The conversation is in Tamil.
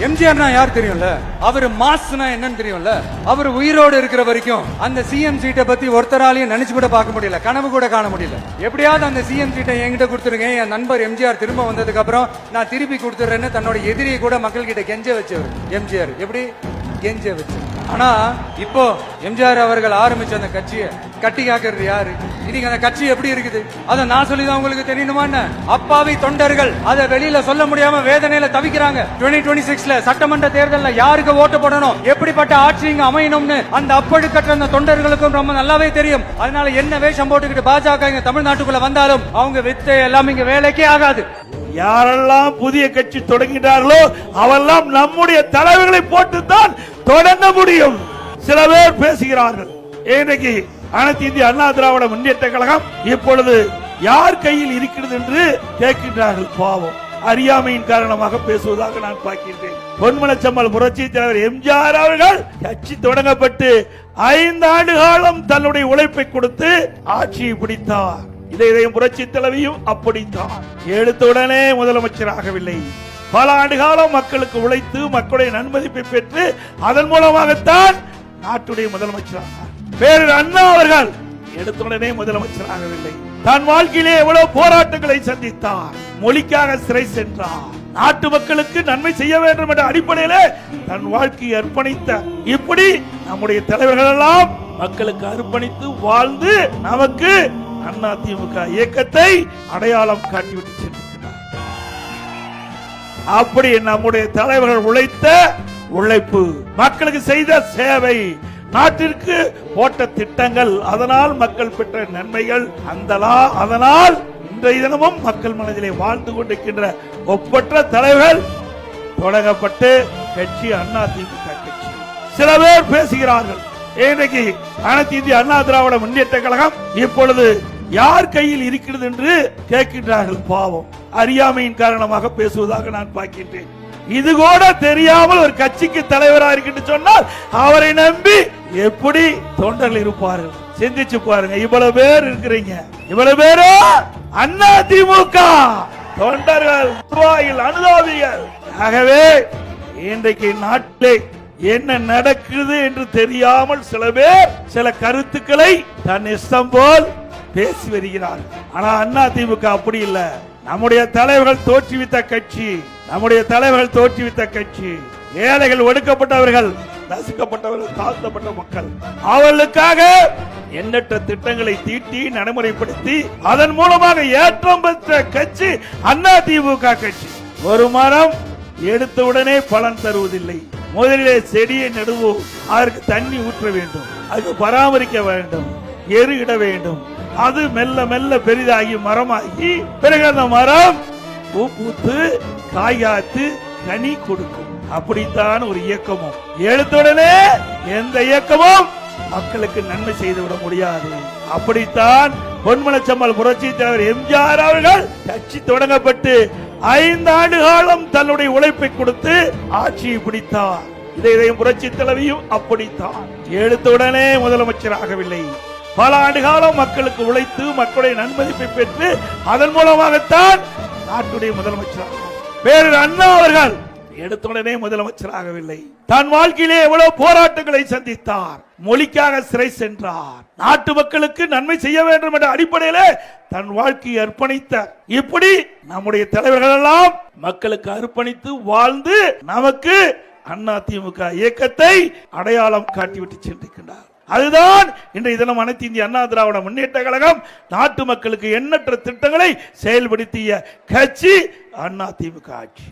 எம்ஜிஆர்னா யார் தெரியும்ல, அவரு மாஸ்னா என்னன்னு தெரியும்ல. அவர் உயிரோடு இருக்கிற வரைக்கும் அந்த சிஎம் சீட்டை பத்தி ஒருத்தராலையும் நினைச்சு கூட பார்க்க முடியல, கனவு கூட காண முடியல. எப்படியாவது அந்த சிஎம் சீட்டை என்கிட்ட கொடுத்துருங்க, என் நண்பர் எம்ஜிஆர் திரும்ப வந்ததுக்கு அப்புறம் நான் திருப்பி கொடுத்துறேன்னு தன்னோட எதிரியை கூட மக்கள் கிட்ட கெஞ்ச வச்சவர் எம்ஜிஆர். எப்படி கெஞ்ச வச்சு. ஆனா இப்போ எம்ஜிஆர் அவர்கள் ஆரம்பிச்ச அந்த கட்சியை கட்டி காக்கிறது யாரு? இன்னைக்கு அந்த கட்சி எப்படி இருக்குது அதை நான் சொல்லிதான் உங்களுக்கு தெரியணுமா? அப்பாவி தொண்டர்கள் அதை வெளியில சொல்ல முடியாம வேதனையில தவிக்கிறாங்க. 2026ல சட்டமன்ற தேர்தலில் யாருக்கு ஓட்டு போடணும், எப்படிப்பட்ட ஆட்சி இங்க அமையணும்னு அந்த அப்பழுக்கற்ற அந்த தொண்டர்களுக்கும் ரொம்ப நல்லாவே தெரியும். அதனால என்ன வேஷம் போட்டுக்கிட்டு பாஜக இங்க தமிழ்நாட்டுக்குள்ள வந்தாலும் அவங்க வித்தை எல்லாம் இங்க வேலைக்கே ஆகாது. யாரெல்லாம் புதிய கட்சி தொடங்கினார்களோ அவெல்லாம் நம்முடைய தலைவர்களை போட்டுத்தான் தொடங்க முடியும். சில பேர் பேசுகிறார்கள், இன்றைக்கு அனைத்து இந்திய அண்ணா திராவிட முன்னேற்ற கழகம் இப்பொழுது யார் கையில் இருக்கிறது என்று கேட்கின்றார்கள். பாவம், அறியாமையின் காரணமாக பேசுவதாக நான் பார்க்கின்றேன். பொன்மனச்செம்மல் புரட்சி தலைவர் எம்ஜிஆர் அவர்கள் கட்சி தொடங்கப்பட்டு 5 ஆண்டு காலம் தன்னுடைய உழைப்பை கொடுத்து ஆட்சியை பிடித்தார். இதையும் புரட்சி தலைவியும் அப்படித்தான். எடுத்தவுடனே முதலமைச்சராகவில்லை, பல ஆண்டு காலம் மக்களுக்கு உழைத்து மக்களுடைய நன்மதிப்பை பெற்று அதன் மூலமாகத்தான் நாட்டுடைய முதலமைச்சராக. பேரறிஞர் அண்ணா அவர்கள் எடுத்தவுடனே முதலமைச்சராகவில்லை, தன் வாழ்க்கையிலே எவ்வளவு போராட்டங்களை சந்தித்தார். மொழிக்காக சிறை சென்றார், நாட்டு மக்களுக்கு நன்மை செய்ய வேண்டும் என்ற அடிப்படையிலே தன் வாழ்க்கையை அர்ப்பணித்த. இப்படி நம்முடைய தலைவர்கள் எல்லாம் மக்களுக்கு அர்ப்பணித்து வாழ்ந்து நமக்கு அதிமுக இயக்கத்தை அடையாளம் காட்டிவிட்டு சென்றிருக்கிறார். அப்படி நம்முடைய தலைவர்கள் உழைத்த உழைப்பு, மக்களுக்கு செய்த சேவை, நாட்டிற்கு போட்ட திட்டங்கள், அதனால் மக்கள் பெற்ற நன்மைகள், அதனால் இன்றைய தினமும் மக்கள் மனதிலே வாழ்ந்து கொண்டிருக்கின்ற ஒப்பற்ற தலைவர்கள் தொடங்கப்பட்டு கட்சி அதிமுக கட்சி. சில பேர் பேசுகிறார்கள், இன்றைக்கு அனைத்து இந்திய அண்ணா திராவிட முன்னேற்ற கழகம் இப்பொழுது யார் கையில் இருக்கிறது என்று கேட்கின்றார்கள். பாவம், அறியாமையின் காரணமாக பேசுவதாக நான் பார்க்கின்றேன். இது கூட தெரியாமல் ஒரு கட்சிக்கு தலைவராக இருக்கின்ற சொன்னால் அவரை நம்பி எப்படி தொண்டர்கள் இருப்பார்கள்? சிந்திச்சு பாருங்க. இவ்வளவு பேர் இருக்கிறீங்க, இவ்வளவு பேரு அதிமுக தொண்டர்கள், அனுதாபிகள். ஆகவே இன்றைக்கு நாட்டிலே என்ன நடக்குது என்று தெரியாமல் சில பேர் சில கருத்துக்களை தன் இஷ்டம் போல் பேசி வருகிறார். ஆனா அதிமுக அப்படி இல்ல. நம்முடைய தலைவர்கள் தோற்றுவித்த கட்சி, நம்முடைய தலைவர்கள் தோற்றுவித்த கட்சி. ஏழைகள், ஒடுக்கப்பட்டவர்கள், நசுக்கப்பட்டவர்கள், தாழ்த்தப்பட்ட மக்கள், அவர்களுக்காக எண்ணற்ற திட்டங்களை தீட்டி நடைமுறைப்படுத்தி அதன் மூலமாக ஏற்றம் பெற்ற கட்சி அதிமுக கட்சி. ஒரு மரம் எடுத்தவுடனே பலன் தருவதில்லை. முதலிலே செடியை நடுவோம், அதற்கு தண்ணி ஊற்ற வேண்டும், அதுக்கு பராமரிக்க வேண்டும், எரு இட வேண்டும். அது மெல்ல மெல்ல பெரிதாகி மரமாகி பிறகு அந்த மரம் பூ பூத்து காய்காத்து கனி கொடுக்கும். அப்படித்தான் ஒரு இயக்கமும். எடுத்துடனே எந்த இயக்கமும் மக்களுக்கு நன்மை செய்துவிட முடியாது. அப்படித்தான் பொன்மனச்செம்மல் புரட்சி தலைவர் எம்ஜிஆர் அவர்கள் கட்சி தொடங்கப்பட்டு 5 ஆண்டு காலம் தன்னுடைய உழைப்பை கொடுத்து ஆட்சியை பிடித்தார். இதையும் புரட்சி தலைவியும் அப்படித்தான். எடுத்தவுடனே முதலமைச்சராகவில்லை, பல ஆண்டு காலம் மக்களுக்கு உழைத்து மக்களுடைய நன்மதிப்பை பெற்று அதன் மூலமாகத்தான் நாட்டுடைய முதலமைச்சராக. பேரறிஞர் அண்ணா அவர்கள் எடுத்துடனே முதலமைச்சராகவில்லை, தன் வாழ்க்கையிலே எவ்வளவு போராட்டங்களை சந்தித்தார். மொழிக்காக சிறை சென்றார், நாட்டு மக்களுக்கு நன்மை செய்ய வேண்டும் என்ற அடிப்படையிலே தன் வாழ்க்கையை அர்ப்பணித்த. இப்படி நம்முடைய தலைவர்கள் எல்லாம் மக்களுக்கு அர்ப்பணித்து வாழ்ந்து நமக்கு அதிமுக இயக்கத்தை அடையாளம் காட்டிவிட்டு சென்றிருக்கின்றார். அதுதான் இன்றைய தினம் அனைத்து இந்திய அண்ணா திராவிட முன்னேற்ற கழகம் நாட்டு மக்களுக்கு எண்ணற்ற திட்டங்களை செயல்படுத்திய கட்சி அதிமுக ஆட்சி.